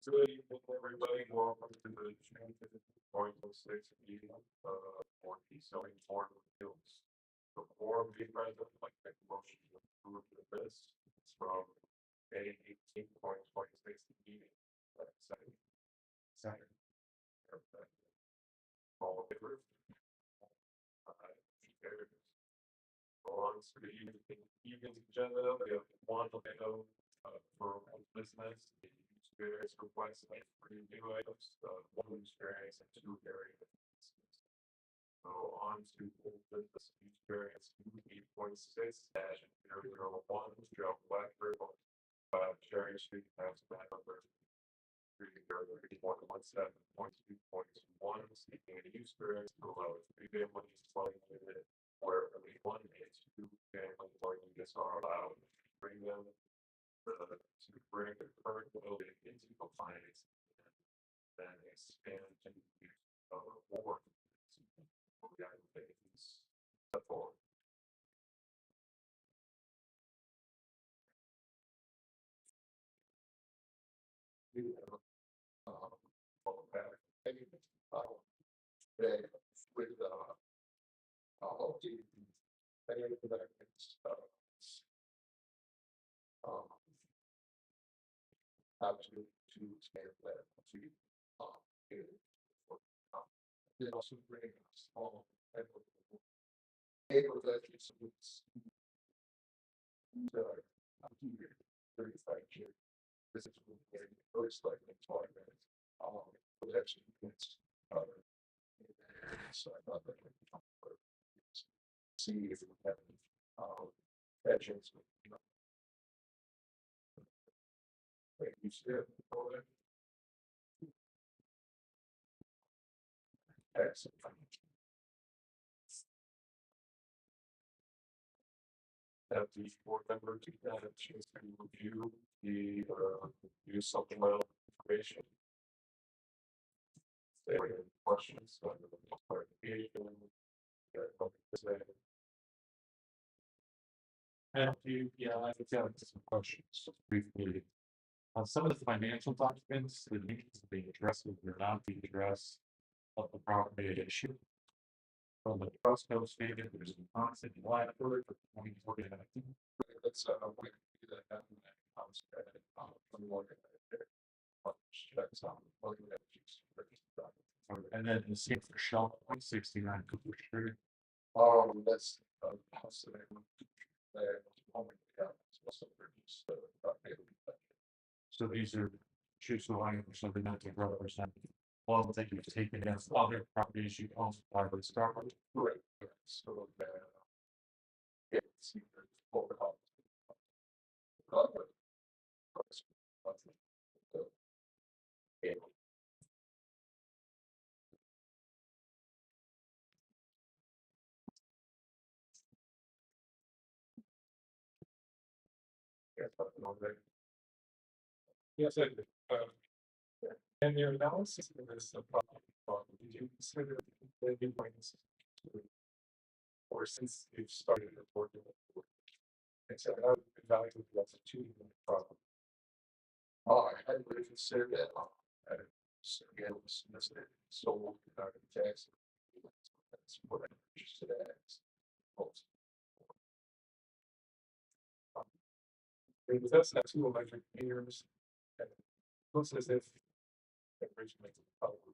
Good evening, everybody. Welcome to the June 2026 meeting for the zoning board of appeals. Before we present, I'd like to make a motion to approve the list from May 18th, 2026 meeting. Second. Second. All in favor? Carries. On to the evening agenda, we have one item for business. Various requests like three new items, one use variance and two variance. So on to old business use variance 8.6 dash 001 Joe Blackbird, Cherry Street, House map number 117.2.1, seeking a use variance to allow three family dwelling unit where only one and two family dwelling units are allowed. Bring them to bring the current building into compliance and then expand to or things forward. We have with all the how to expand that to they also bring small able that is 35 years. This is first like 20 minutes. Protection against so I thought that see if we have actions. Like you said, excellent. Have the board member to have a chance to review the use supplemental information. If there are any questions on the clarification, I think I have some questions briefly. On some of the financial documents, the needs to be addressed or not being addressed of the property issue. From the trust note statement, there's a constant liability for 2040. Let's we can do that in that house and then the same for Shell 169 Cooper Street. That's house that I there. So these are choose the line or something not to represent all that you've taken against other properties you own by the start. Right. So it's yes, I did. And your analysis of this problem, did you consider the new points? Or since you've started reporting it, and so how evaluate that's a two-unit problem? Oh, I hadn't really considered that. Again, it was sold without a tax. That's what I'm interested in. It does have two electric meters. And it looks as if the originally probably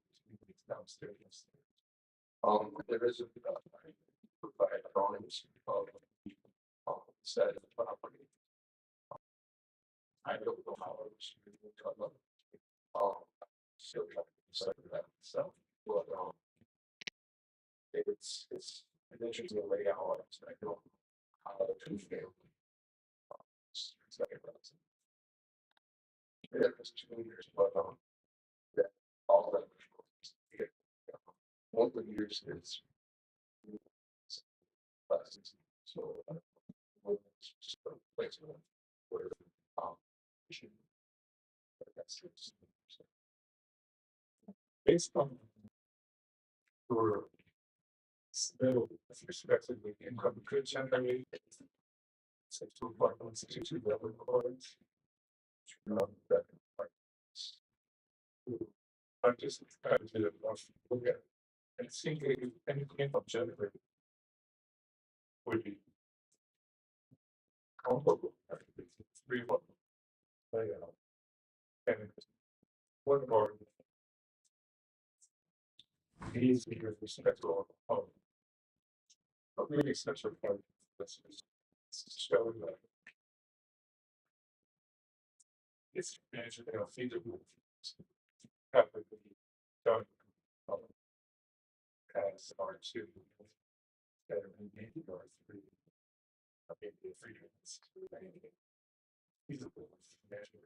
downstairs. There is a provide drawings of the side of the property. I don't know how it was still trying to decide that itself, but it's an interesting layout. I don't know how to fail. Yeah, it's 2 years, but yeah, all that one of the years is so just a place where that's based on for still respectively income could generate 6.162 level cards. I'm just kind of did a rough look at it. And it seems like anything from generator would be comparable. I think it's three of them. And one more needs to be with respect to all, but really such a point that's showing that it's managed, you know, feasible. Have to be done um, as R2 better than maybe R3. Maybe three units. Feasible measure.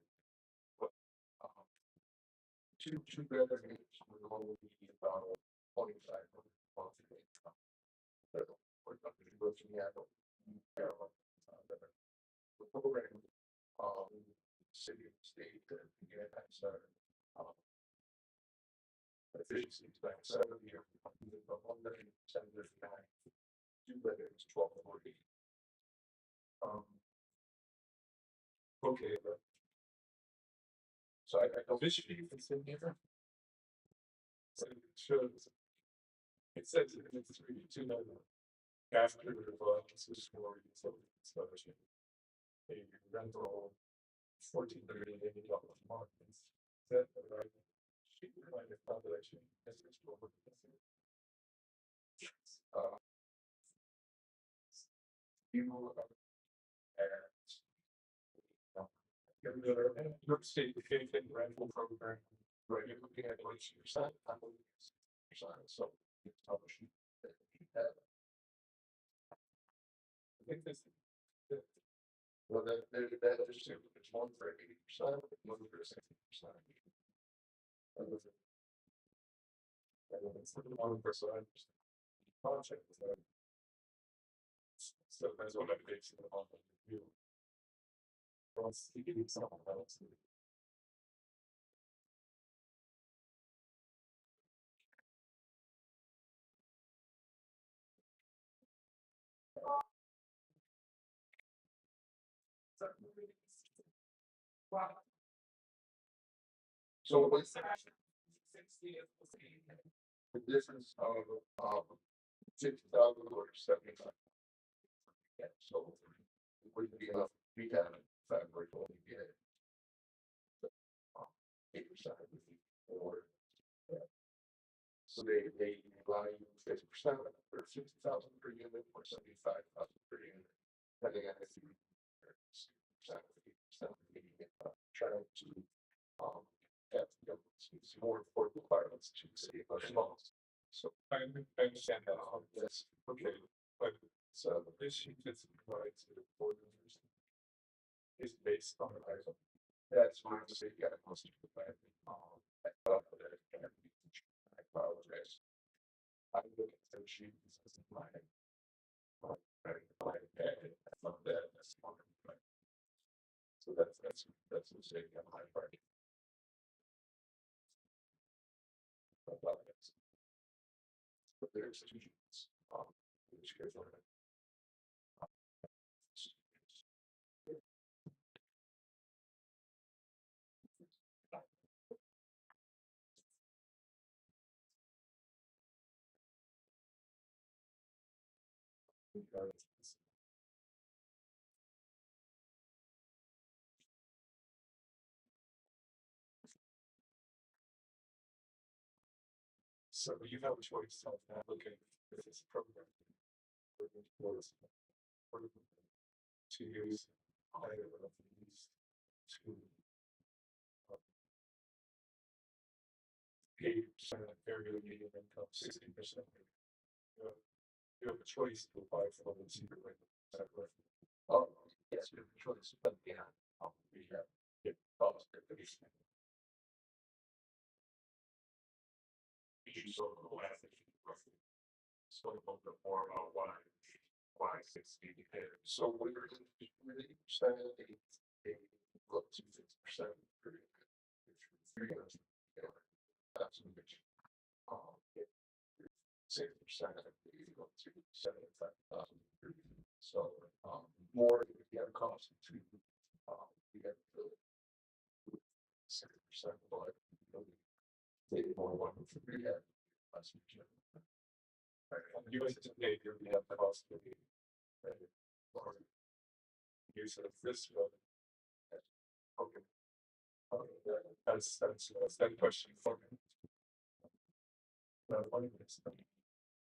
But two better units will only be about 25 months. We're not going to be looking at the program, city and state that again has efficiencies back 70 or 179, two letters 1240. Okay, but so I know this should be in here. So it shows it says it's 3 2 after this is for installation. A rental $1,480 a month. Is that right? She might have thought that I should this is what we're missing. You know, and New York State Education rental program, right? You're looking at like percent, I believe it's percent. So it's publishing. I think this. Well, there's two. There's one for 80%, one for 60%. And then it's the 1%. Project. So that's what I base it on the review. Once you give something else. So what's the difference of 50,000 or 75? Yeah, so it wouldn't be enough. We had February only get 8% or so they allow you 50% or 60,000 per unit or 75,000 per unit, depending on if you 60%, 50%, trying to have some more important requirements to save our laws. So I understand that. Yes, okay, but so this sheet that's provided to the board members is based on the item. That's my mistake. I must have I thought that I apologize. I look at the sheet as my I thought that that's one of my. So that's a mistake on my part. But there's two sheets. Which goes on it. So you have a choice of applicant for this program. To use either of these to 80% area median income, 60%. You have a choice to apply for the secret rate. Is that correct? Oh, yes, you have a choice, but yeah, we have it cost you so laugh roughly. So a little bit more about why 60 there. So we're really saying they look to 6% per unit. 3 years, that's a big 6% you go to 75,000 per unit. So more if you have cost to you get 6%, but take more one for the last weekend. You guys today, you have the possibility. Or use of this one. Okay. That's that question for me. One of this.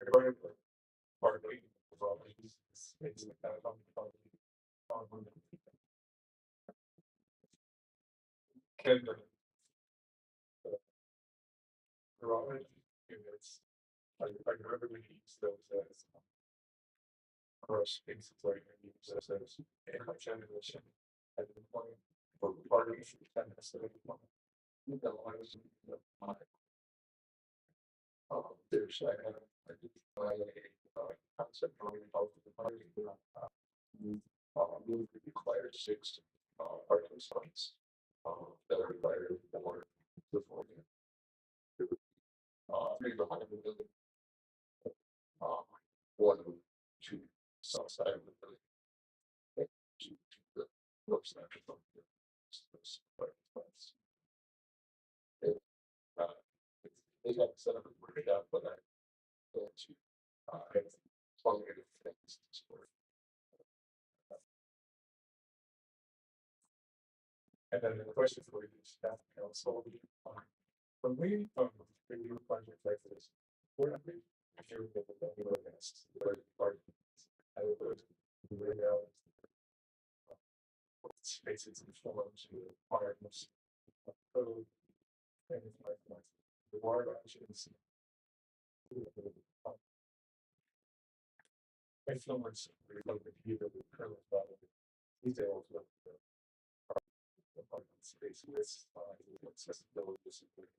Regarding the part of it's kind of on can the garage units, I remember we used those as crush spaces like we use those as income generation at the point for parking for 10 minutes at a point. You know, I was there's I did try a concept drawing about the parking lot. We require 6 parking spots that are required for the 3 behind the building. One to south side of the building. Two to the north side of the building. They got set up and worked it out, but I go to have targeted things to support. And then the question for you, staff council, when we review project like this, we're not really sure that the against the part. I would lay out spaces and forms to requirements. Code and like the water actions. I feel like the details of the parking space with accessibility disability.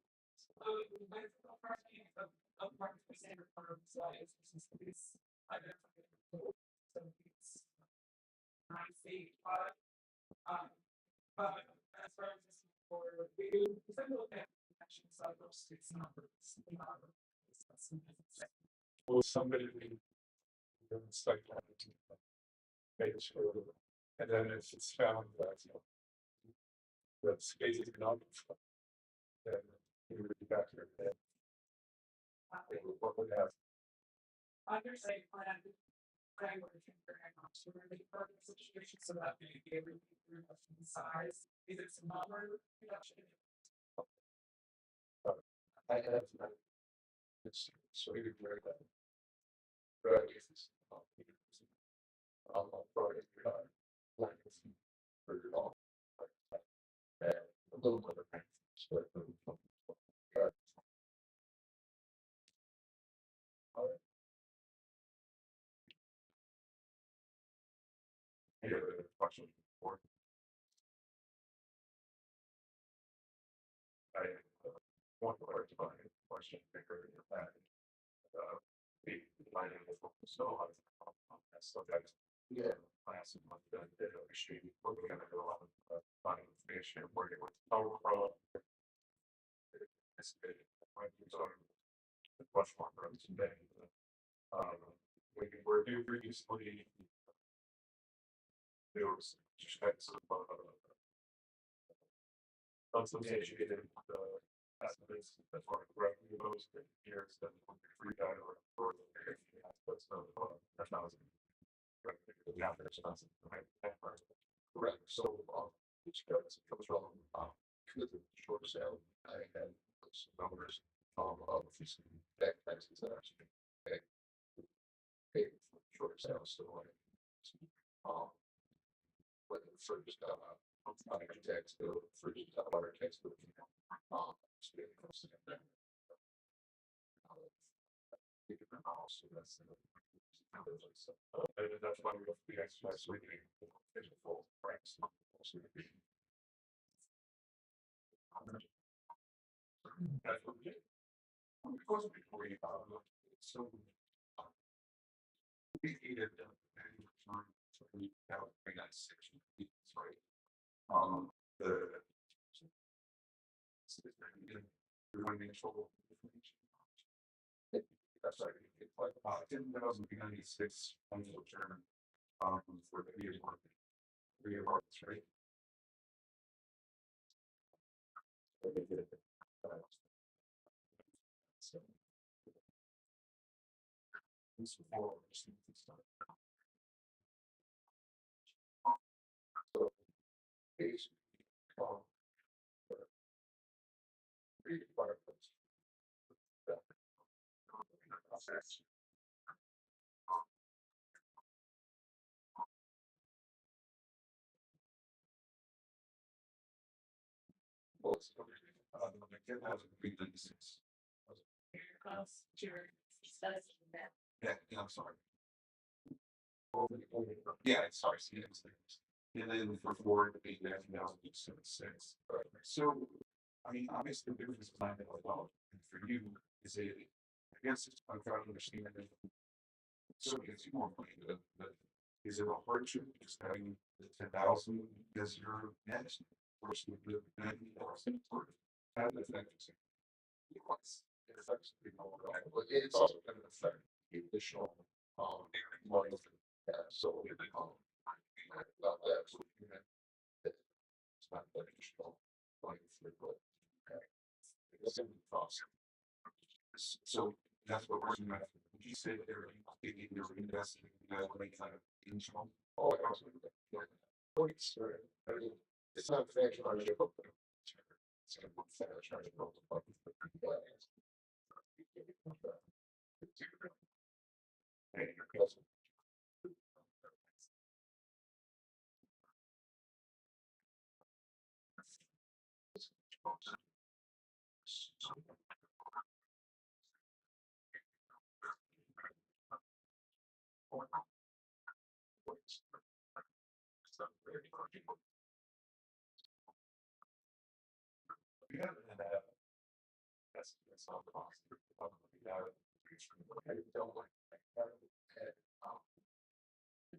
Will somebody be stuck on it to make sure, and then if it's found that the space is not, then you would be back here. What would have? Under site plan, situation so that they be able to reduction in size. Is it some number reduction? I have it's so you wear that. Right. Project like for your dog. And a little bit of any other questions for I want to clarify a question bigger than that. The lighting is so so that's yeah, class of the extreme we're gonna do a lot of finding information and working with power pro. It's much more from today. We were doing previously there was just kinds of unsubstantiated estimates as far as revenue goes for years that free data or that's not correct. So each comes from because of short sale. I had some numbers of back taxes that actually paid for short sales. So when the first energy tax bill, first water tax bill, so that's that's why we have to be exercise reading full price. That's what we did. Because before you so we needed that section, right? The financial information. That's right. It's like 10,096 financial term for the year market. Right? This before, so basically, um, three departments. Process. Well, it's, my kid has a green 96. Yeah, yeah, I'm sorry. Yeah, it's sorry, see, it's things. And then for four, the big there, 2006. So, I mean, obviously, there is a plan that well, and for you, is it, I guess I'm trying to understand it. So it's more money, but is it a hardship just having the 10,000 as your next versus the 90,000? How does that affect you? Yes, it affects people, right? But it's also going to affect the additional money. Yeah, so about that, so it's not that additional money for the okay. It's in the cost. So that's what we're doing. Would you say that they're investing in that way kind of internal? Oh, absolutely. Yeah. Points, right? I mean, it's not financial hardship. It's a financial hardship. Yeah, and that's not cost. I don't like that.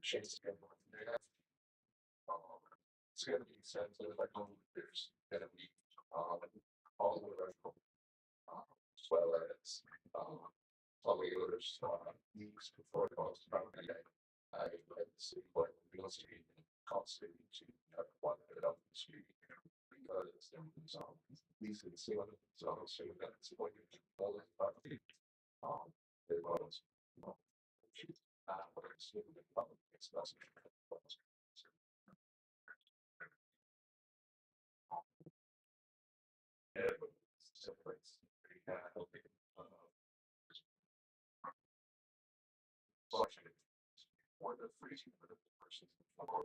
Chase again. It's gonna be said that like there's gonna be all the electrical as well as all the others use before it goes to property. I like to see what real estate costs to have one bit up the street because these are the same so that's what you all the property. It was what it's public express. Separates selection or the freezing for the person or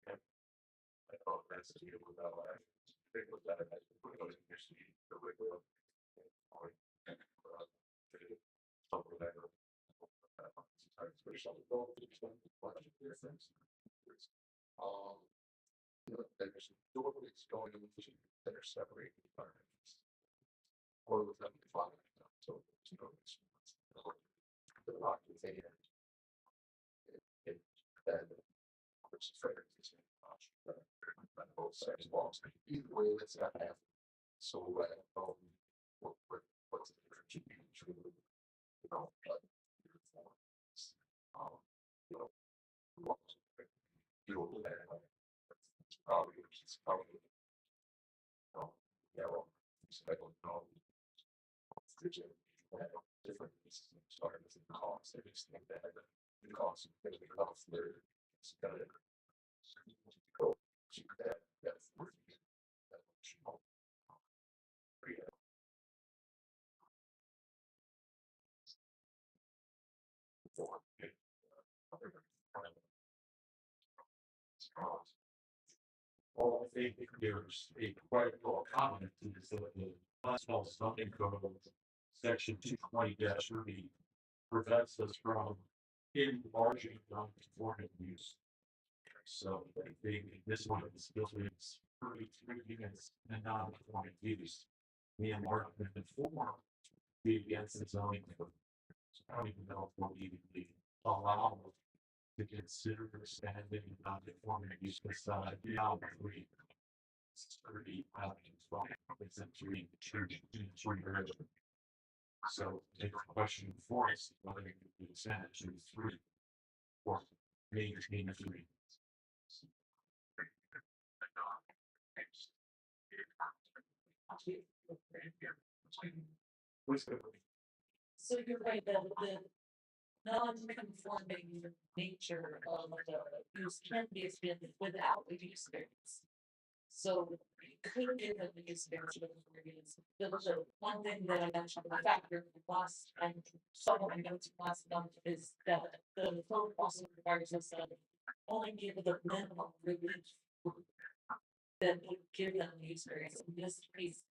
I thought that's the deal with that life. They was that I put it in your seat, the regular or something like that. Especially difference. Um, there's doorways going into that are separated environments. Or with them defined. So there's no the rock is a it that which is fair both sides walls. Either way, let's not have so what's the difference between but um you know deal with that it's probably yeah well I don't know different starting with the cost. I just think that the cost because the cost there it's kind of go to that's worth it. Well, I think there's a quite a comment to this that the National Zoning Code section 220-3 prevents us from enlarging non-conforming use. So I think this one is building 33 units and non-conforming use. The enlargement and form be against the zoning code. So I don't even know if we'll even be allowed to consider expanding non-conforming use beside beyond 3. It's 30 it's in three areas. So the question for us whether you can expand it to 3 or maintain 3. What's the So you're right, non-conforming nature of the use can be expanded without the use variance. So we could give them the use variance with the variance. The one thing that I mentioned, the factor last and someone I know to last month is that the code also requires us to only give the minimum relief that would give them the use variance. In this case,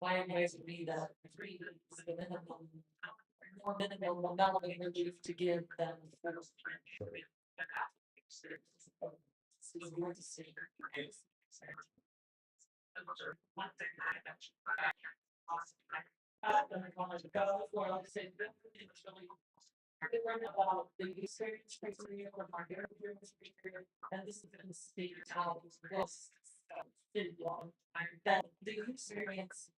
my advice would be that 3 is the minimum, more minimal amount of relief to give them. This is your decision. One thing I mentioned. Well, I said, it's really different about the use variance criteria or market appearance criteria, and this is in the state how this city law. That the use variance,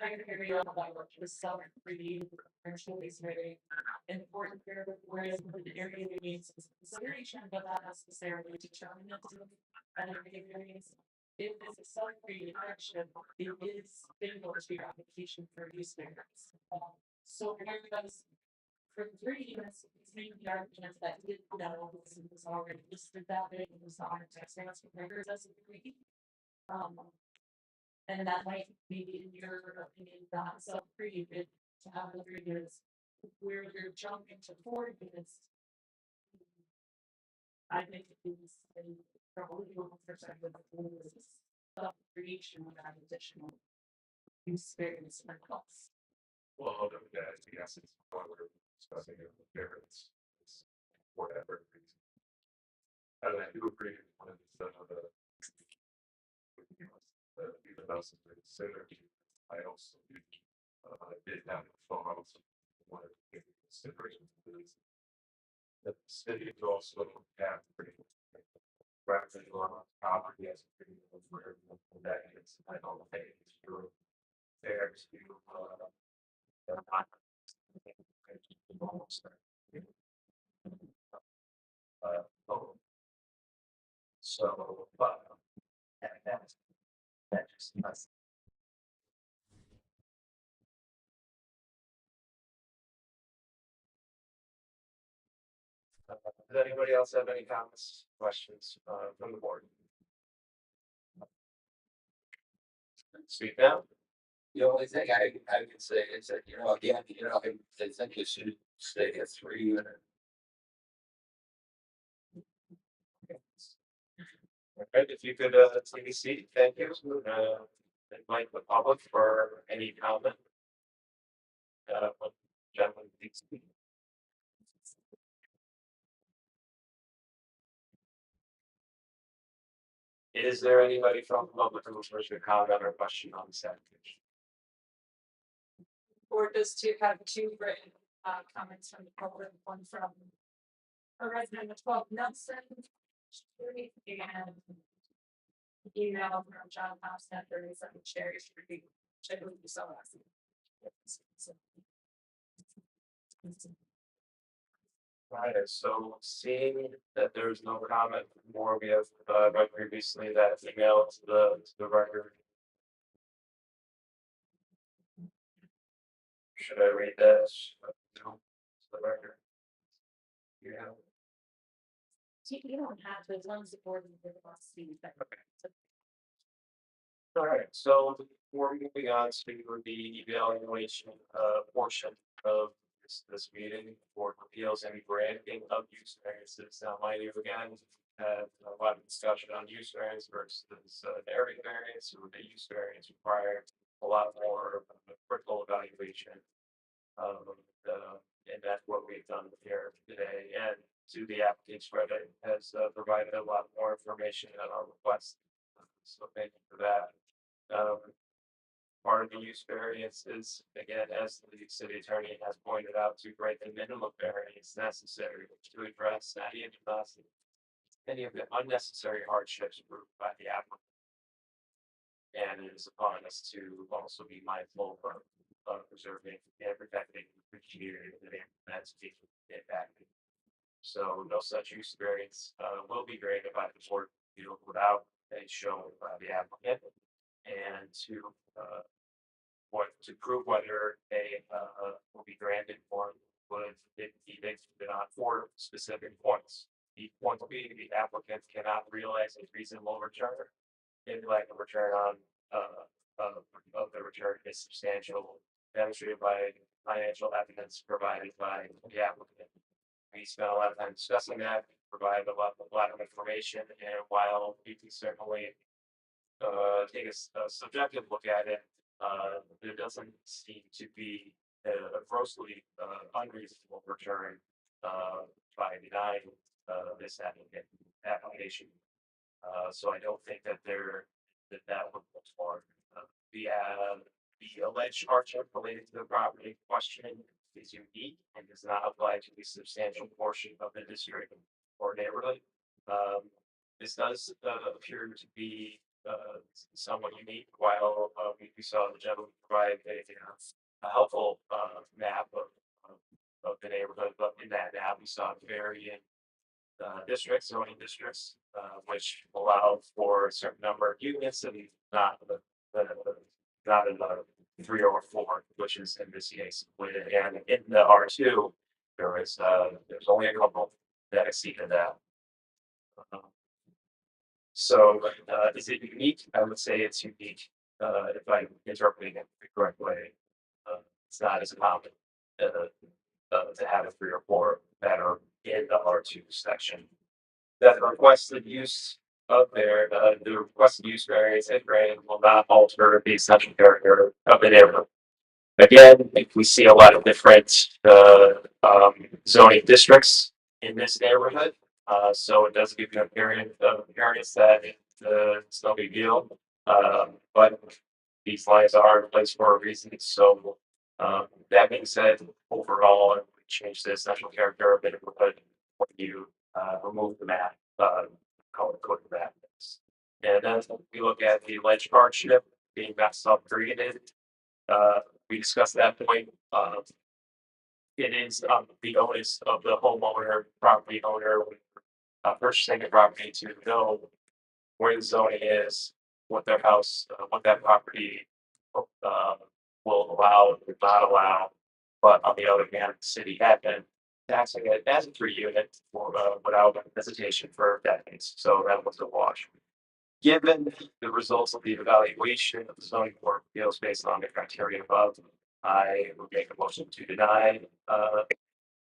criteria about the sub review commercial is very important here, whereas the area needs consideration, but not necessarily determinant and area variance. If it's a sub-created action, it is fatal to your application for use variance. So where does for 3 units, it's making the argument that did that was already listed that way, it was on text transfer records as a 3. And that might be in your opinion not so created to have the 3 units. Where you're jumping to 4 units, I think it is from a legal perspective, creation of that additional use variance for costs. Well, yes, it's why we're discussing it with parents. It's for whatever reason. And I do agree with even though it's considered, I also did have photos wanted to give consideration to this. The city is also have pretty rapid property as pretty where that is. I don't think it's true. There's you so, but that just must. Does anybody else have any comments, questions from the board? Speak now. The only thing I can say is that, again, I think it should stay at 3 unit. Right, if you could take a seat, thank you. Invite the public for any comment. Gentlemen, please speak. Is there anybody from the public who wishes to comment or question on this application? Or just to have 2 written comments from the public, one from a resident of 12 Nelson Street and email from John Thompson, 37 Cherry Street, which I believe you saw last week. Right, so seeing that there's no comment more, we have read previously that email to the record. Should I read this? No, to the record. Yeah. You don't have to, as long as the board wants to see that. All right, so we're moving on to the evaluation portion of this meeting for appeals and granting of use variances. Now, mind you, again, had a lot of discussion on use variance versus area variance, or the use variance required a lot more critical evaluation. And that's what we've done here today. And to the applicant's credit, has provided a lot more information at our request. So thank you for that. Part of the use variance is, again, as the city attorney has pointed out, to grant the minimum variance necessary to address any of the unnecessary hardships proved by the applicant. And it is upon us to also be mindful of preserving and protecting the community that's being impacted. So no such use variance will be granted by the board without a show by the applicant. And to what, to prove whether a, will be granted or would it be based on four specific points. The point being, the applicant cannot realize a reasonable return. If like a return on, of the return is substantial, demonstrated by financial evidence provided by the applicant. We spent a lot of time discussing that, provided a lot of information, and while we can certainly take a subjective look at it, there doesn't seem to be a grossly unreasonable return by denying this application. So I don't think that that would look for the alleged hardship related to the property question is unique and does not apply to the substantial portion of the district or neighborhood. This does appear to be somewhat unique. While we saw the gentleman provide a helpful map of the neighborhood, but in that map we saw varying districts, zoning districts, which allow for a certain number of units and not not in the 3 or 4, which is in this case. And in the R2, there's only a couple that exceeded that. So is it unique? I would say it's unique if I'm interpreting it the correct way. It's not as common to have a 3 or 4 that are in the R2 section. That requested use of the requested use variance and granted will not alter the essential character of the neighborhood. Again, we see a lot of different zoning districts in this neighborhood. So it does give you a appearance that it's no big deal. But these lines are in place for a reason. So that being said, overall, it would change the essential character of the neighborhood when you remove the map, color code of that. And then we look at the alleged hardship being not subgraded. We discussed that point. It is the onus of the homeowner, property owner, purchasing the property to know where the zoning is, what their house, what that property will allow, or not allow. But on the other hand, the city had been taxing it as a 3 unit without hesitation for decades. So that was a wash. Given the results of the evaluation of the zoning board of appeals based on the criteria above, I would make a motion to deny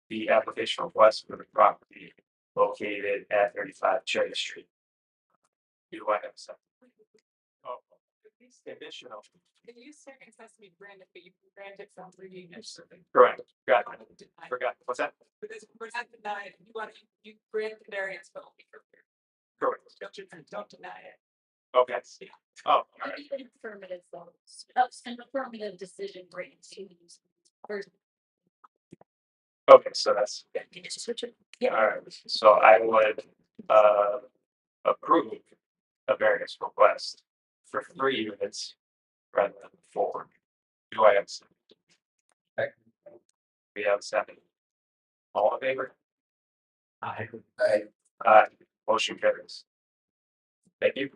the application request for the property located at 35 Cherry Street. Do I have a second? Oh, additional. The use variance has to be granted, but you can grant it from 3 units. Correct. Got it. Forgot. What's that? Because we're not denying, you grant the variance, but only for 3. Correct. Don't deny it. Okay. Oh, all right. An affirmative vote, an affirmative decision granting. Okay, so that's, Yeah. all right. So I would approve a variance request for 3 units rather than 4. Do I have a second? We have a second. All in favor? I, Motion carries. Thank you.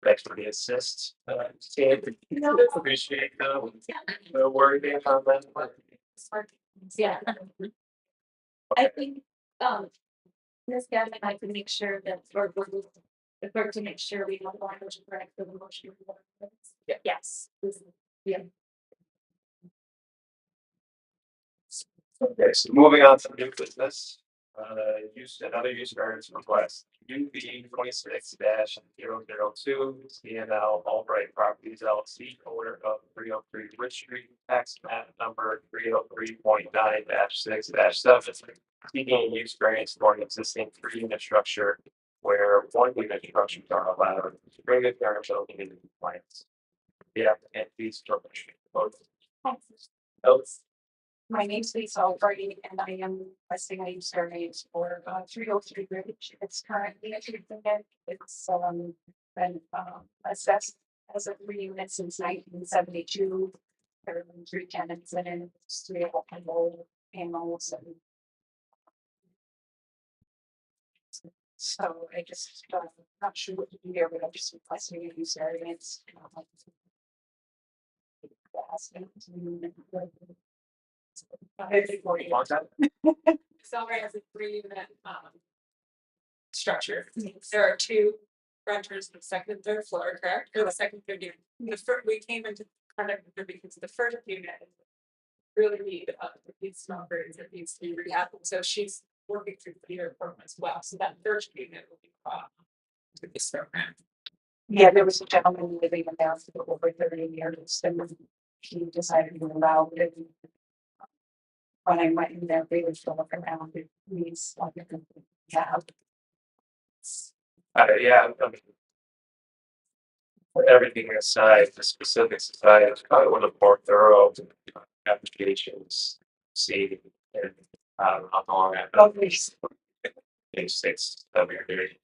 Thanks for the assist. Appreciate the word on that. Yeah. I think, Ms. Gavin, I can make sure that, or the clerk to make sure we have language correct for the motion. Yeah. Yes. Yeah. Okay, so moving on to new business, another use variance request, UV 26-002, CNL Albright Properties LLC, owner of 303 Rich Street, tax map number 303.9-6-7, seeking use variance for an existing 3 unit structure where 1 unit structures are allowed to bring it down to in compliance. Yeah, and these structures. Else. My name's Lisa Albright and I am requesting a use variance for 303 Ridge. It's currently a 2 unit. It's been assessed as a 3 unit since 1972. There have been 3 tenants in it, 3 panels and so I just not sure what to do here, but I'm just requesting a use variance. asked him to. Celebrate as a 3 unit, structure. There are two renters in the second and third floor, correct? Or the second, third unit. The first, we came into kind of because the first unit really needs some upgrades, it needs to be rehabbed. So she's working through the year program as well. So that first unit will be, to this program. Yeah, there was a gentleman living in there for over 30 years, and he decided to move out. And when I went in there, they were still looking around, he's like, yeah. Yeah, I mean, everything aside, the specifics aside, it's probably one of the more thorough applications seen in, how long I've Oh, been in states that we're doing.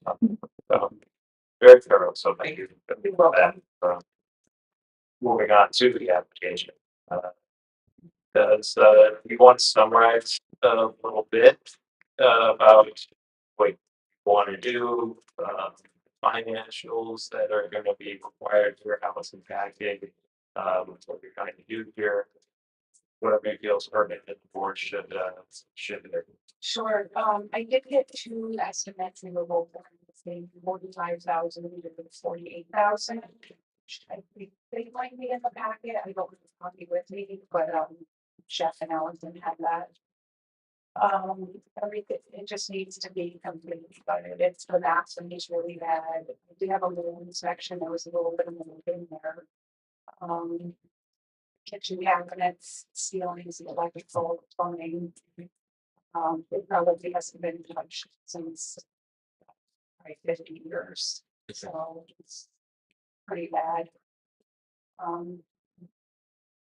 Very thorough, so thank you for that. Moving on to the application. You want to summarize a little bit about what you want to do, financials that are going to be required for house and packing, what you're trying to do here, whatever you feel is pertinent that the board should. sure, I did get two estimates in the local, saying 45,000 and 48,000. I think they might be in the packet, I don't have a copy with me, but, Chef and Allison had that. Everything, it just needs to be completed, but it's the max and he's really bad. I do have a little inspection, there was a little bit of mold in there. Kitchen cabinets, ceilings, electrical, plumbing. It probably hasn't been touched since like 50 years, so it's pretty bad.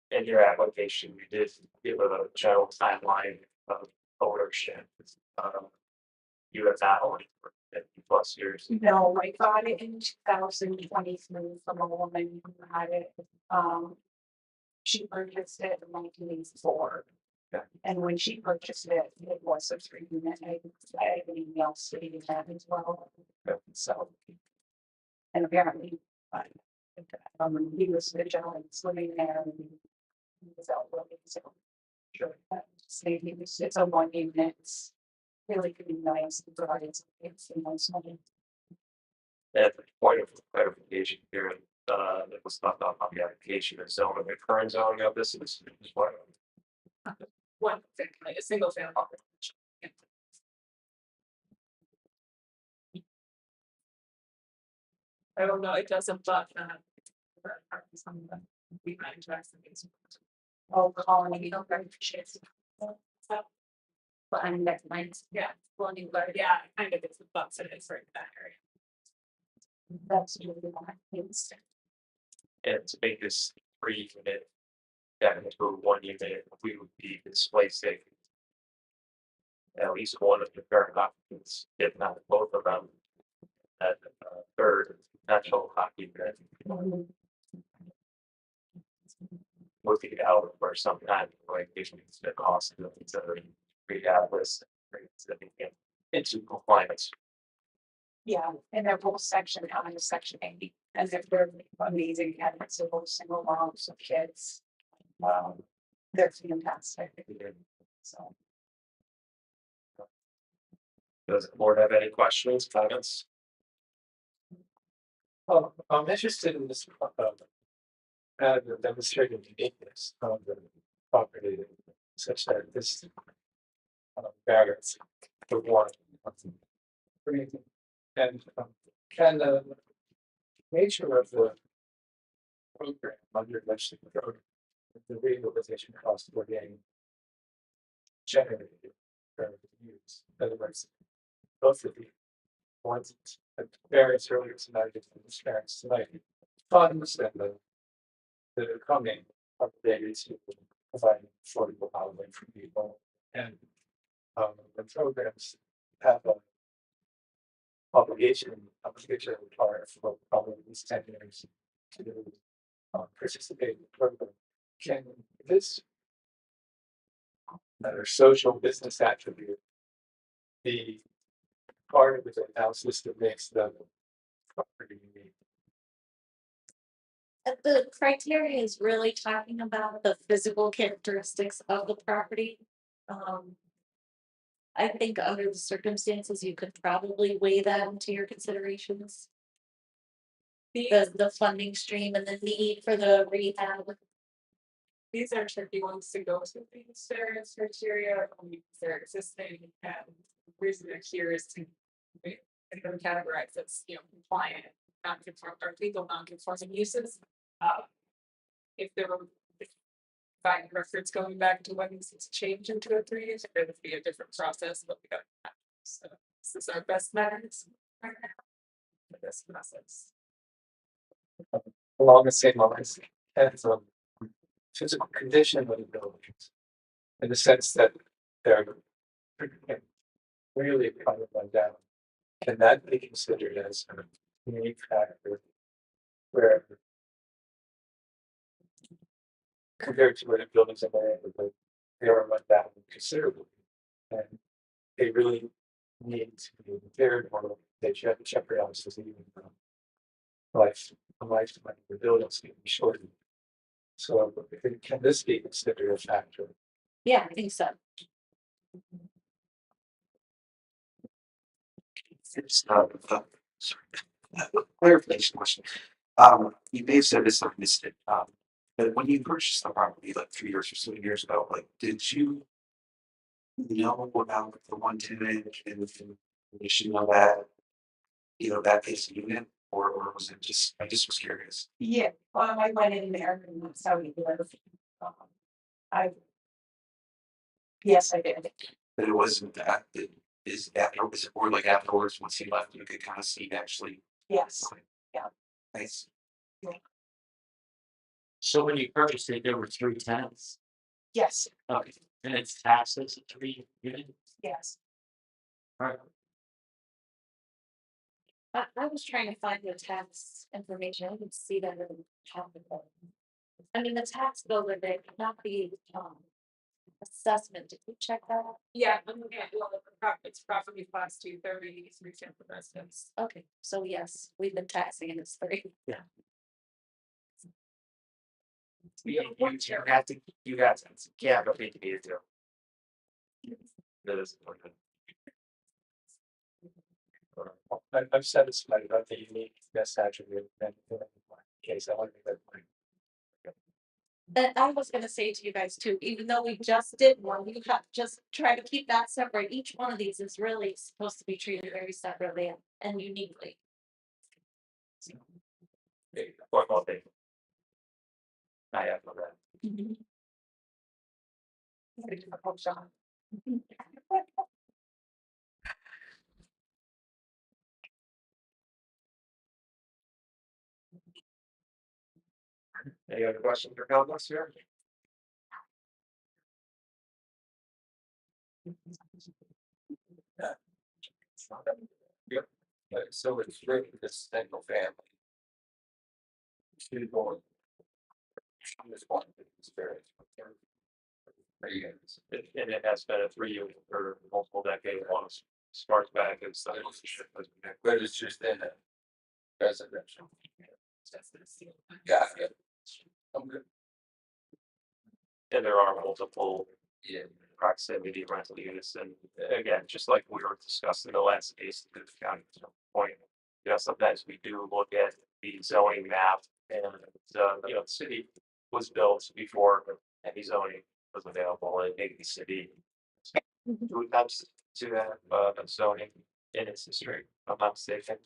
In your application, you did give a general timeline of ownership. You have not owned it for 50+ years. No, I got it in 2023 from a woman who had it. She purchased it in 1984. Okay. And when she purchased it, it was a 3 unit. I had an email stating that as well. Okay. So. And apparently, he was the gentleman that's living there and he was out living, so. Sure. Maybe it's a 1 unit. It's really could be nice. It's a nice money. And point of clarification here, that was not on the application, is zone of the current zoning of this is what. One thing, like a single family. I don't know, it doesn't, but, we might interact in these. Oh, colony, you don't very appreciate it. But I'm next month. Yeah, well, yeah, kind of it's the bus it is right in that area. That's really my things. And to make this 3 unit that into a 1 unit, we would be displacing at least one of the current occupants, if not both of them, at third potential occupant looking out for some time, like issues the cost of considering rehab list into compliance. Yeah, and they're both section on to section 80, and they're amazing cabinets, they're both single moms of kids. They're fantastic, so. Does the board have any questions, comments? Well, I'm interested in this, demonstrating uniqueness of the property such that this barriers the one. And can the nature of the program under which the program, the rehabilitation cost we're getting generated for use, in other words, both of the ones that various earlier tonight and this variance tonight, funds and the coming updated to provide affordable housing for people and the programs have a obligation required for probably at least 10 years to participate in the program. Can this social business attribute be part of the analysis that makes the property unique? The criteria is really talking about the physical characteristics of the property. I think under the circumstances, you could probably weigh that into your considerations. The funding stream and the need for the rehab. These are tricky ones to go to these various criteria, they're existing, and the reason they're here is to. And then categorize as, compliant, non-conform, or legal non-conforming uses. If there were. Fine records going back to when it's changed into a 3, it would be a different process, but we got. So this is our best methods. Right now. For this process. Along the same lines, and physical condition of the buildings. In the sense that they're really kind of run down. Can that be considered as a unique factor where compared to other buildings in the neighborhood, they are run down considerably? And they really need to be repaired or they jeopardize even life, the lifetime of the buildings can be shortened. So can this be considered a factor? Yeah, I think so. It's sorry, clarification question. You may have said this, I missed it. But when you purchased the property like 3 years or so years ago, like, did you know about the 110 and you should know that, that piece of unit, or was it just, I just was curious. Yeah, I went in there and that's how we live. I. Yes, I did. But it wasn't that, is it more like afterwards, once he left, you could kind of see actually. Yes, Nice. So when you purchased it, there were 3 tenants, yes, okay, and it's taxed as a 3 unit, yes. right? I was trying to find the tax information. I didn't see that in the top of it. I mean, the tax bill with it, not the assessment. Did you check that out? Yeah, I'm looking at, well, it's property class 230, 3 sample residence. Okay, so yes, we've been taxing it as 3. You have to, yeah, but need to be a deal. That is. I'm satisfied about the uniqueness attribute and in my case, I want to make that point. That I was gonna say to you guys too, even though we just did one, we have just try to keep that separate. Each one of these is really supposed to be treated very separately and uniquely. One more thing. I have no that. Any other questions or comments here? Yep. So it's really this single family. She's going. This one is very. And it has been a 3 unit for multiple decades, almost as far as back as the. But it's just in a residential. Yeah, yeah. I'm good. And there are multiple Yeah. proximity rental units, and again, just like we were discussing the last case, the county point. Sometimes we do look at the zoning map and, the city was built before any zoning was available, and maybe the city. Who comes to that, zoning in its history, if I'm not mistaken.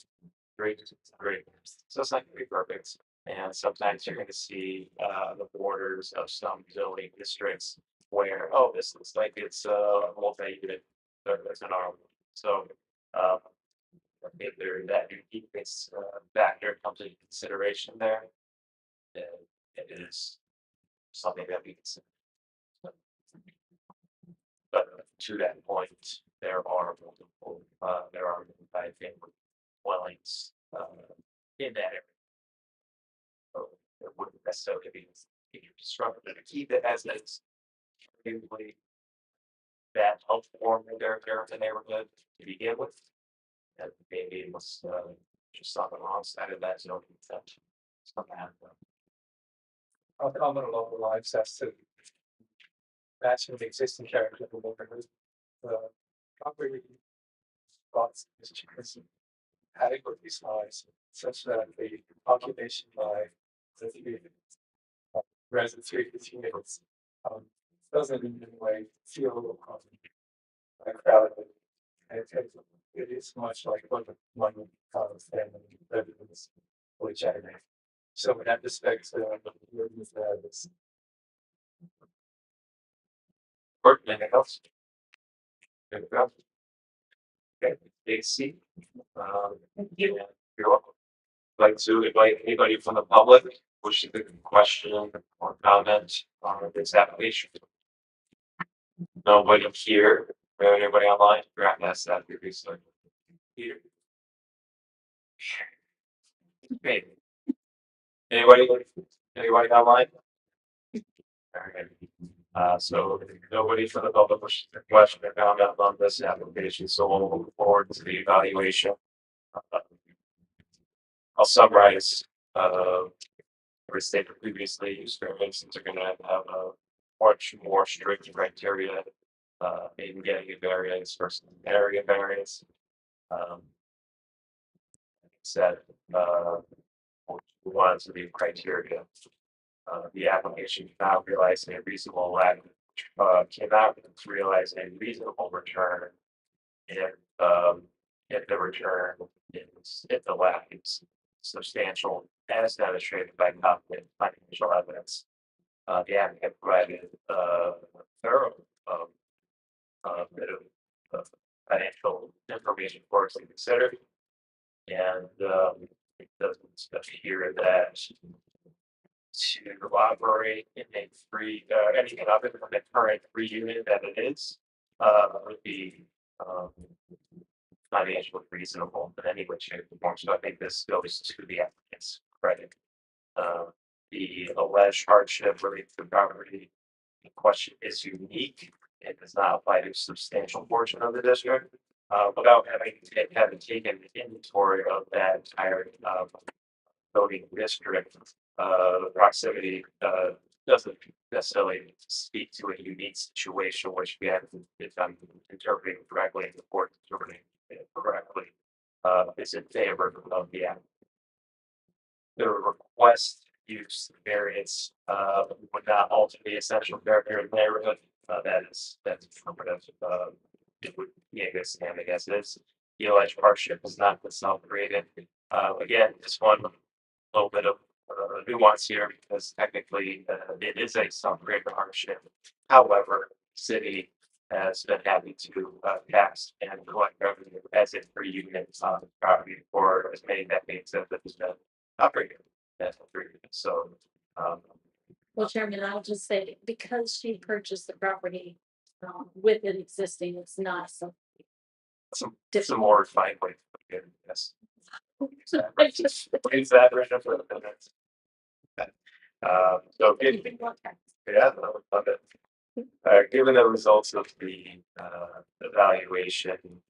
Great, great, so it's not gonna be perfect. And sometimes you're gonna see the borders of some zoning districts where, oh, this looks like it's multi-unit. There's an arm, so if there that uniqueness factor comes into consideration there. Then it is something that we consider. But to that point, there are multiple, multi-family dwellings in that area. So it wouldn't necessarily be disruptive to keep it as is. Usually that helps form their character neighborhood to begin with. And maybe it was just on the wrong side of that zone. Something happened. common along the lines as to matching the existing character of the neighborhood. The property lots is adequately sized such that the occupation by the three residents, three units, doesn't in any way feel like crowded. And it is much like what one family residence would generate. So in that respect, is Or anything else? Anything else? Okay, AC. Yeah, you're welcome. Like to invite anybody from the public wishing to question or comment on this application. Nobody here, or anybody online, grab that previously. Peter? Okay. Anybody online? Alright. So nobody from the public wishes to question or comment on this application, so we'll move forward to the evaluation. I'll summarize, as stated previously, use variances are gonna have a much more strict criteria. In getting a variance versus an area variance. Said, one of the criteria. The application cannot realize a reasonable cannot realize a reasonable return if the return is, if the lack is substantial as demonstrated by competent financial evidence. The applicant provided thorough bit of financial information for us to consider. And it doesn't appear that to operate in a anything other than the current 3 unit that it is, would be financially reasonable in any way, shape, or form. So I think this goes to the applicant's credit. The alleged hardship related to the property in question is unique. It does not apply to a substantial portion of the district. Without having taken inventory of that entire voting district, the proximity doesn't necessarily speak to a unique situation, which we have, if I'm interpreting correctly, and the court interpreting it correctly, is in favor of the app. The request use variance would not alter the essential character of the neighborhood. That's affirmative. It would be a good standing as it is. The alleged hardship is not itself created. Again, this one little bit of nuance here because technically it is a self-created hardship. However, city has been happy to tax and collect revenue as if per unit on the property for as many decades as it has been operating as a 3 unit. So Well, Chairman, I'll just say, because she purchased the property with it existing, it's not some. some more refined way to put it, yes. I just- Is that right up for the minutes? So yeah, I would love it. Given the results of the evaluation,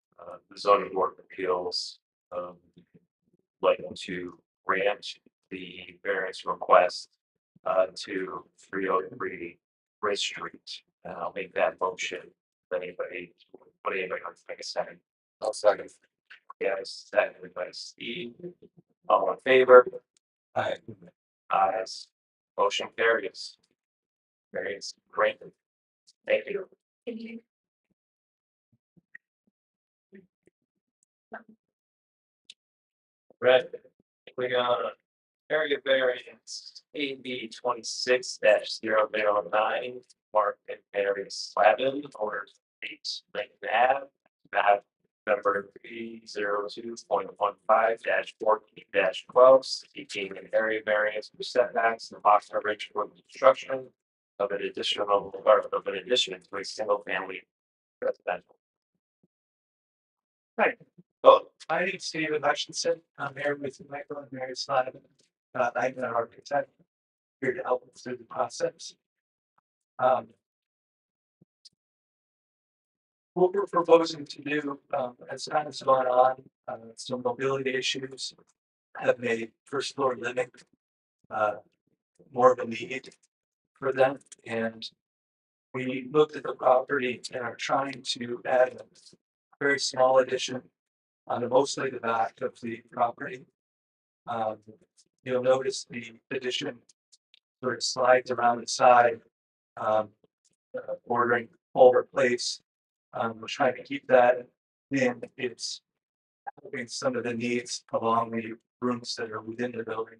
the zoning board of appeals like to grant the variance request to 303 Ridge Street. And I'll make that motion. Anybody wants to make a second? I'll second. Yes, seconded by Steve. All in favor? Aye. Ayes. Motion carries. Variance granted. Thank you. Right. We got area variance AB 26-009, Mark and Mary Slavin, owner 8 Lincoln Ave, map number 302.15-14-12, seeking an area variance for setbacks in the box coverage for the construction of an addition to a single family residential. Right. Oh, my name is David Hutchinson. I'm here with Michael and Mary Slavin. I'm an architect here to help us through the process. What we're proposing to do, as time has gone on, some mobility issues have made first floor living more of a need for them, and we looked at the property and are trying to add a very small addition on mostly the back of the property. Um, you'll notice the addition sort of slides around the side, um, bordering Culver Place. We're trying to keep that in. It's helping some of the needs along the rooms that are within the building.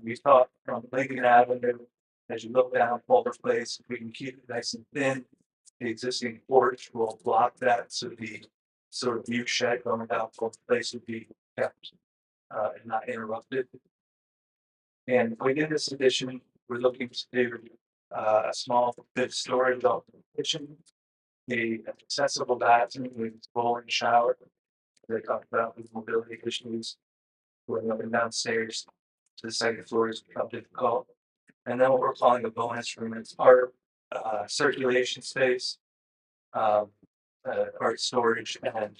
We thought from Lincoln Avenue, as you look down Culver Place, if we can keep it nice and thin, the existing porch will block that, so the sort of view shed going down Culver Place would be kept and not interrupted. And within this addition, we're looking to do a small bit storage of the kitchen, the accessible bathroom with bowl and shower. They talked about with mobility issues, going up and downstairs to the second floor is become difficult. And then what we're calling a bonus room, it's our circulation space, art storage, and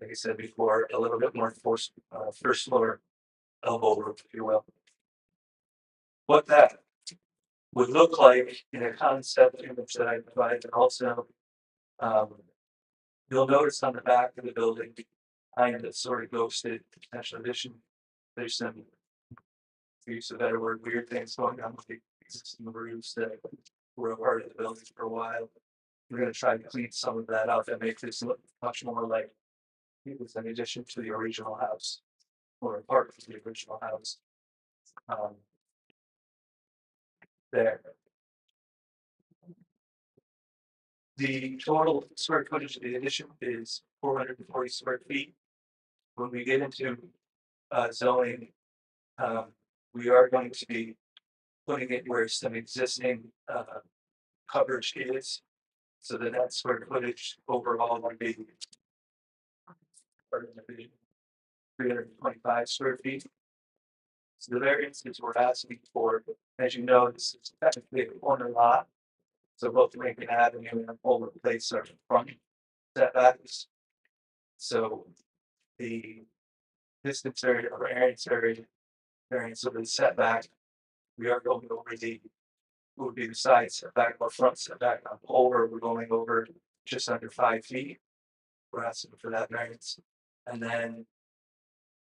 like I said before, a little bit more first floor elbow room, if you will. What that would look like in a concept image that I provided also. Um, you'll notice on the back of the building, behind the sort of ghosted potential addition, there's some, to use a better word, weird things going on with the existing roofs that were a part of the building for a while. We're gonna try to clean some of that up and make this look much more like it was an addition to the original house or a part of the original house. Um, there. The total square footage of the addition is 440 square feet. When we get into zoning, we are going to be putting it where some existing coverage is, so that that square footage overall would be 325 square feet. So the variances we're asking for, as you know, this is technically a corner lot. So both Lincoln Avenue and Culver Place are front setbacks. So the distance area or variance of the setback, we are going over the, would be the side setback or front setback on Culver, we're going over just under 5 feet. We're asking for that variance. And then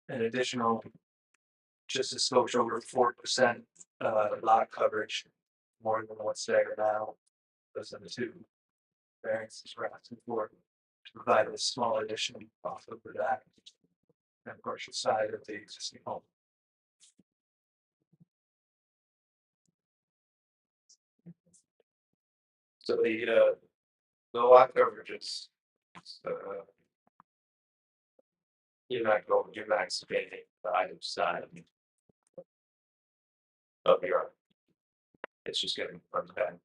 an additional, just a skosh over 4% lot coverage, more than what's there now. Those are the two variances we're asking for to provide a small addition off of that. And of course, the side of the existing home. So the lot coverage is you're not expanding the item side of your, it's just getting from that.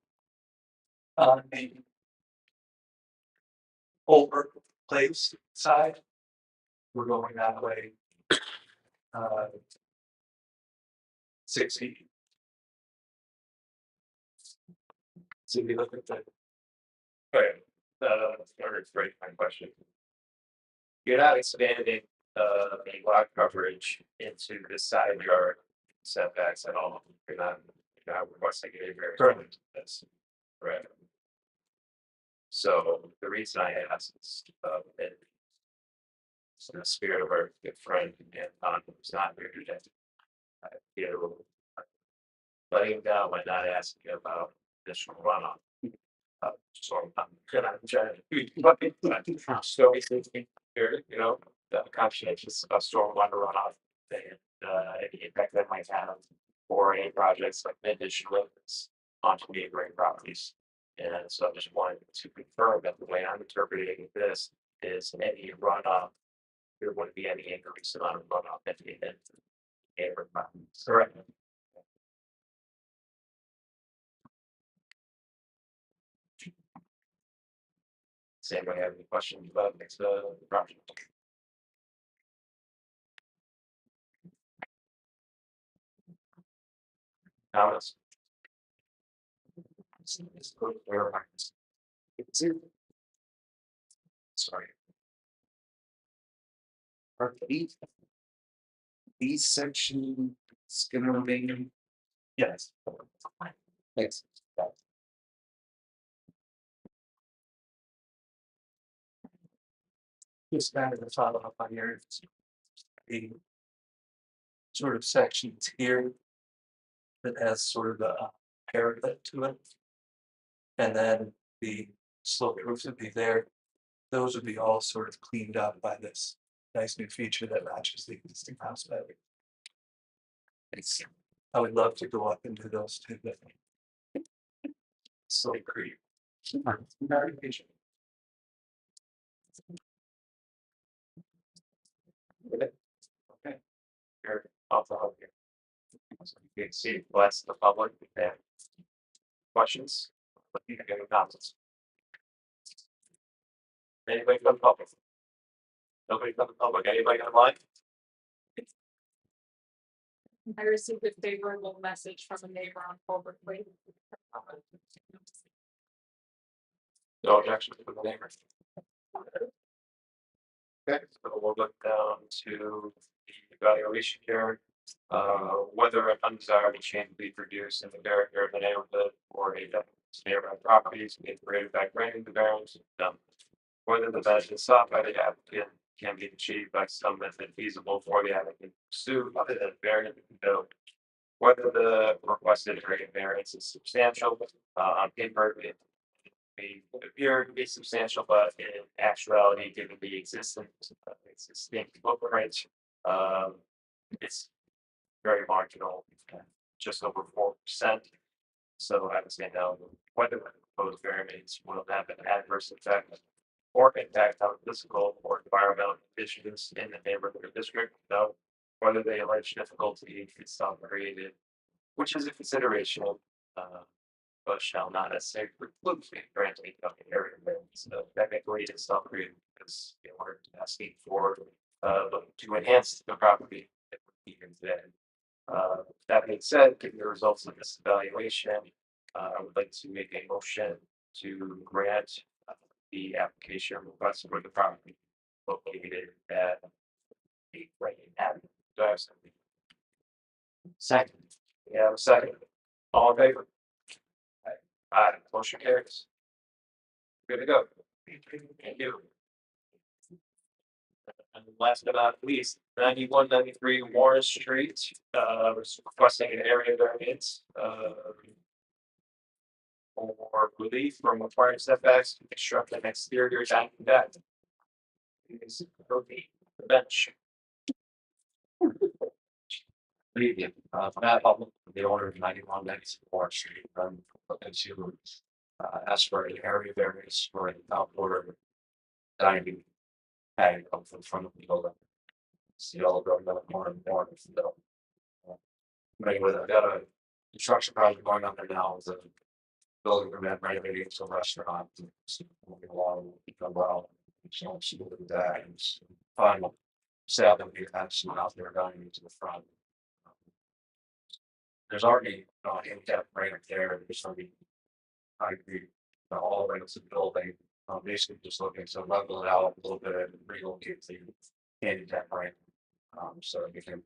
On the over place side, we're going that way. 6 feet. So if you look at the. Okay, or break my question. You're not expanding the lot coverage into the side yard setbacks at all. You're not requesting a variance. That's correct. So the reason I asked is in the spirit of our good friend and who's not here today. You know, letting him down by not asking about additional runoff. So I'm gonna try to so here, you know, the conscientious of stormwater runoff and any impact that might have for any projects like additional limits onto neighboring properties. And so I just wanted to confirm that the way I'm interpreting this is any runoff, there wouldn't be any increase amount of runoff at the end. Correct. Does anybody have any questions about this project? Comments? Sorry. Are these sections gonna remain Yes. Thanks. Just kind of the follow up on your. The sort of sections here. That has sort of a parapet to it. And then the sloped roofs would be there. Those would be all sort of cleaned up by this nice new feature that matches the existing house better. It's, I would love to go up and do those too, but. So creep. Very patient. Okay. You're off the hook here. So you can see, bless the public, if they have questions, but you can get comments. Anybody from the public? Nobody from the public, anybody online? I received a favorable message from a neighbor on Culver Way. No objection from the neighbors. Okay, so we'll look down to the evaluation here. Whether an undesirable change be produced in the character of the neighborhood or a neighborhood properties being created by granting the variance. Whether the measures sought by the applicant can be achieved by some method feasible for the applicant to pursue other than variance bill. Whether the requested area variance is substantial, on paper, it may appear to be substantial, but in actuality, given the existing footprint, it's very marginal, just over 4%. So I would say no, whether the proposed variance will have an adverse effect or impact on physical or environmental conditions in the neighborhood or district, no. Whether they allege difficulty is self-created, which is a consideration, but shall not necessarily preclude granting of the area variance. So technically, it's self-created because we're asking for, to enhance the property that we're even today. That being said, given the results of this evaluation, I would like to make a motion to grant the application request for the property located at the Rankin Avenue. Do I have something? Second. Yeah, second. All in favor? Aye, motion carries. Good to go. Thank you. And last but not least, 9193 Warren Street, was requesting an area variance, for relief from required setbacks to construct an exterior dining deck. Is the bench. Good evening, Matt Hubble, the owner of 9194 Street, looking to ask for an area variance for an outdoor dining patio in front of the building. See all going on more and more. So, anyway, I've got a construction project going on there now with a building permit renovating to a restaurant. It's moving along, done well. So I'm still with that and final. Sadly, we have some out there going into the front. There's already handicap right there. There's already concrete all the way to the building. Basically just looking to level it out a little bit and relocate the handicap ramp. So we can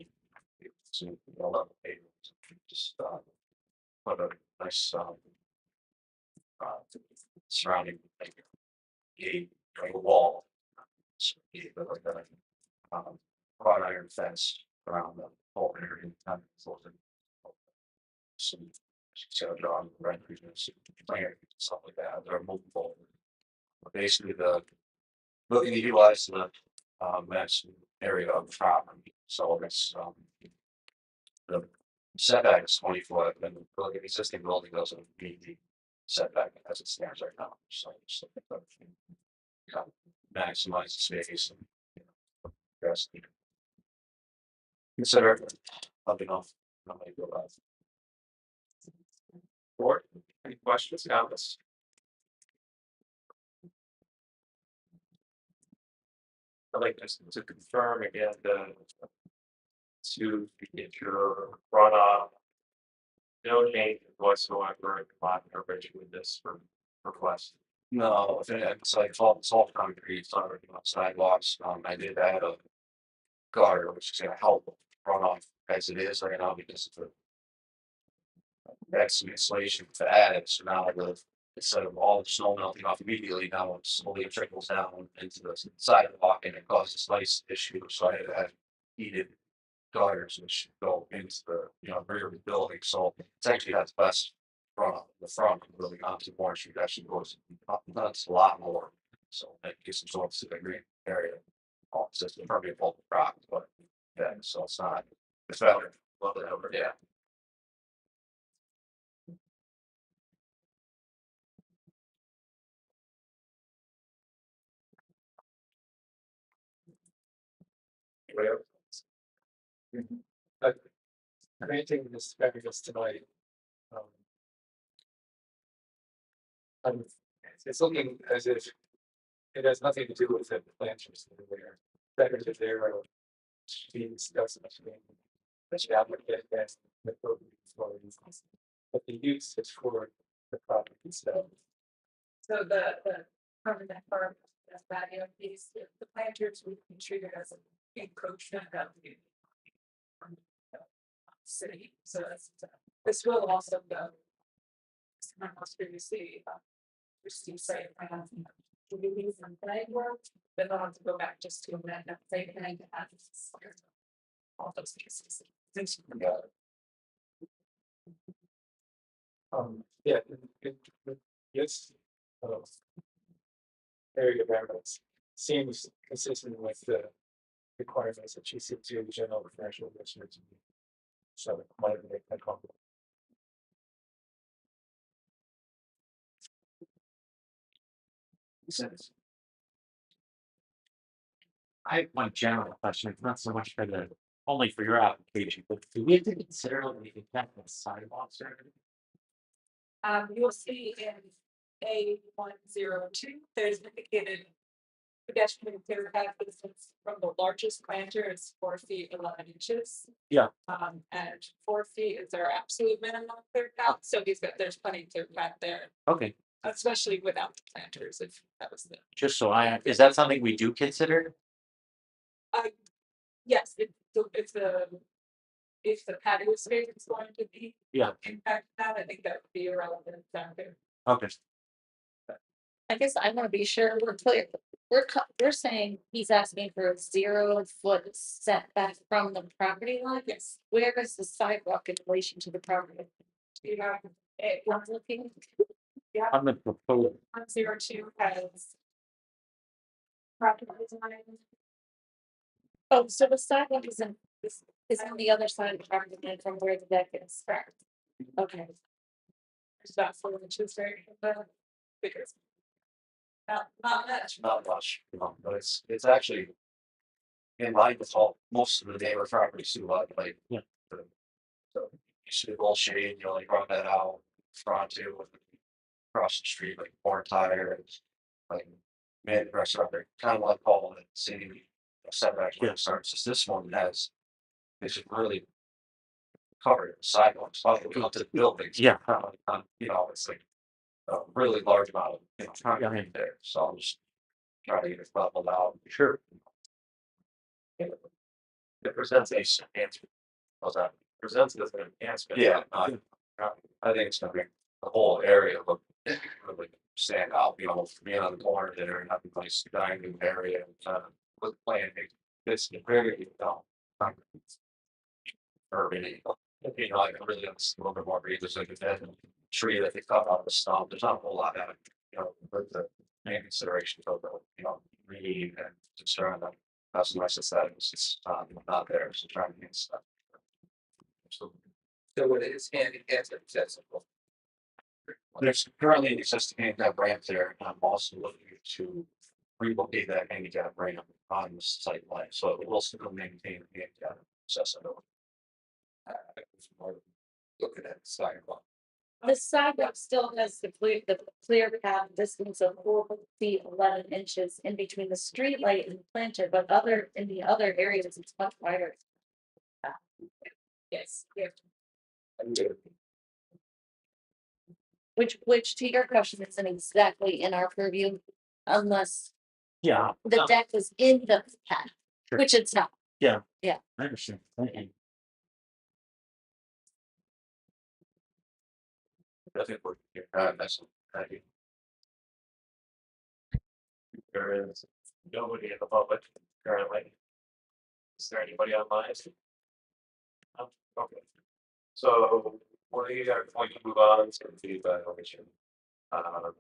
some level pavement. Just put a nice surrounding gate, like a wall. So, like a wrought iron fence around the whole area. Some drawing renderings, plan, stuff like that. They're multiple. But basically, looking to utilize the max area of the property. So it's the setback is 20 foot, and the existing building doesn't meet the setback as it stands right now. So it's maximize the space and yes, consider something off. Board, any questions, comments? I'd like to confirm again, to get your runoff. No change whatsoever in lot coverage with this for request. No, if it's like it's all concrete, it's not already on sidewalks. I did add a gutter, which is gonna help run off as it is right now because of the add some insulation to add it, so now instead of all the snow melting off immediately, now it slowly trickles down into the sidewalk and it causes ice issue, so I had to have heated gutters which go into the, rear of the building, so it's actually got the best the front really onto Warren Street actually goes up, that's a lot more, so that gets absorbed to the green area. Oh, it's just a permeable rock, but yeah, so it's not, it's better, love it over, yeah. Anyway, uh, granting this fabulous tonight. Um, it's looking as if it has nothing to do with the planters that are there. Better that there are being discussed between the applicant and the program authorities. But the use is for the property itself. So the permanent farm, that's bad, these, the planters would be treated as an encroachment of the. City, so that's, this will also go. I must previously, receive site plan. Reviews and flag work, then I'll have to go back just to amend that site plan to add this. All those pieces. Thanks. Yeah, yes. Area variance seems consistent with the requirements that you see to general commercial districts. So might make that comment. Sense. I have one general question, it's not so much for the, only for your application, but do we have to consider the impact of sidewalks or anything? You will see in A102, there's indicated. Pedestrian clear path distance from the largest planter is 4 feet 11 inches. Yeah. And 4 feet is our absolute minimum clear path, so there's plenty of clear path there, Okay, especially without the planters, if that was the. just so is that something we do consider? Yes, if the patio space is going to be. Yeah. Impact that, I think that would be a relevant factor. Okay. I guess I wanna be sure we're clear. We're saying he's asking for a 0 foot setback from the property line. Yes. Where is the sidewalk in relation to the property? You have I'm looking. On the proposed, 102 has. Property design. Oh, so the sidewalk is on the other side of the property line from where the deck is. Correct. Okay. It's about 4 inches very bigger. Not much. not much, but it's actually. In line with most of the neighbor properties too, like. Yeah. So you see the gold shade, like run that out front too, across the street, like Born Tire, and like. Man, restaurant, they're kind of like all the same setback where it starts, just this one has. It's really. Covered sidewalks, all the way up to the buildings. Yeah. It's like. A really large amount of, time in there, so I'll just. Try to get it leveled out. Sure. It presents a answer. How's that? Presents as an answer. Yeah, I think it's gonna make the whole area look really stand out, being on the corner there and having a nice dining area, with planting. It's very, urban, like really, a little bit more readers, like a dead tree that they cut out of the stump, there's not a whole lot of it, with the main considerations of the, read and concern that. That's nice aesthetics, it's not there, so trying to get stuff. So So it is handicapped accessible. there's currently an existing handicap ramp there, and I'm also looking to relocate that handicap ramp on the site line, so it will still maintain handicap accessibility. Looking at the sidewalk. The sidewalk still has the clear path distance of 4 feet 11 inches in between the street light and the planter, but in the other areas, it's much wider. Yes, yeah. Which to your question isn't exactly in our purview unless Yeah. the deck was in the path, Sure. which it's not. Yeah. Yeah. I understand, thank you. I think we're here. That's, Thank you. There is nobody in the public currently. Is there anybody online? Oh, okay. So we are going to move on to the evaluation. Um,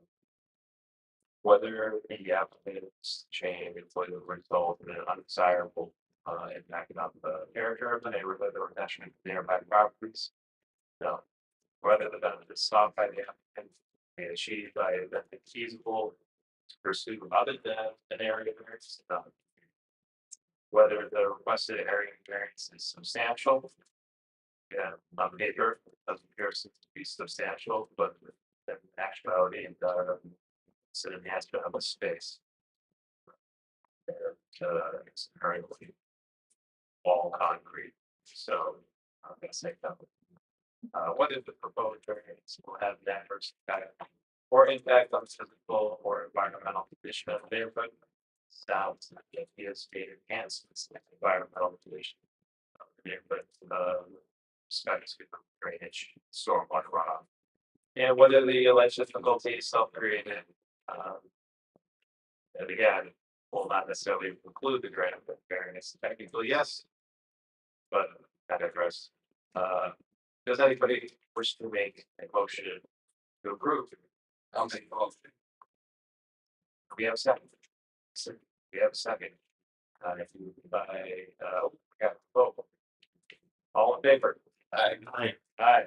Whether the applicant's change would result in an undesirable impact on the character of the neighborhood or attachment to nearby properties. No. Whether the benefit sought by the applicant may be achieved by a method feasible to pursue other than an area variance. No. Whether the requested area variance is substantial. Yeah, on paper, it doesn't appear to be substantial, but in actuality, it's an enhancement of a space. It's currently all concrete, so I'm gonna say no. Whether the proposed variance will have an adverse effect or impact on physical or environmental condition of the neighborhood. Sounds like it is stated enhancements in environmental condition of the neighborhood, discussions with drainage, stormwater runoff. And whether the alleged difficulty is self-created, and again, will not necessarily include the grant of variance. Technically, yes. But I digress. Does anybody wish to make a motion to approve? I'll make a motion. We have a second. We have a second. If you by, yeah, vote. All in favor? Aye. Aye.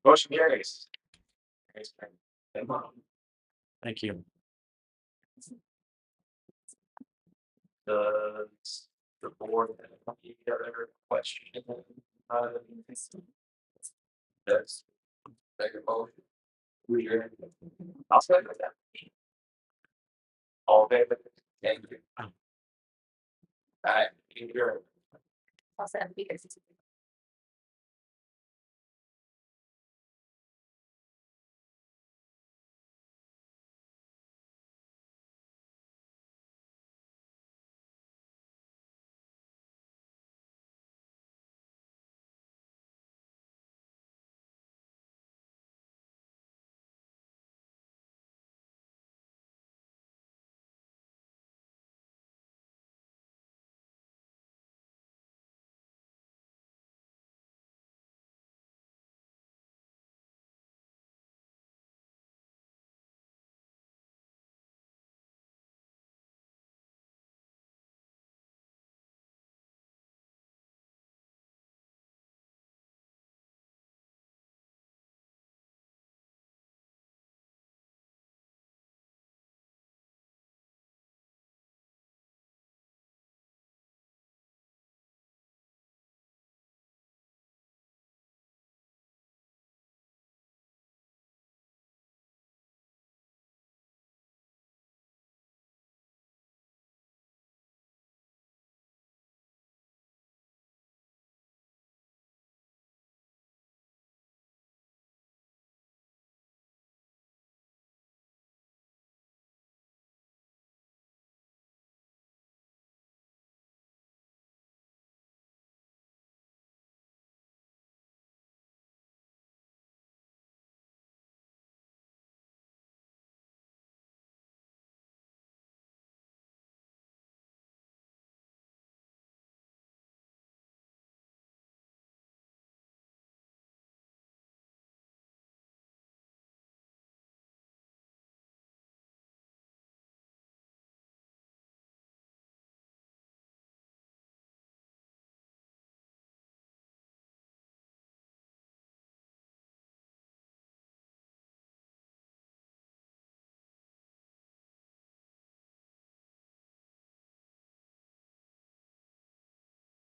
Motion carries. Thank you. Does the board have any other question? That's. Make a motion. I'll second that. All in favor? Thank you. Aye. You're. Also, because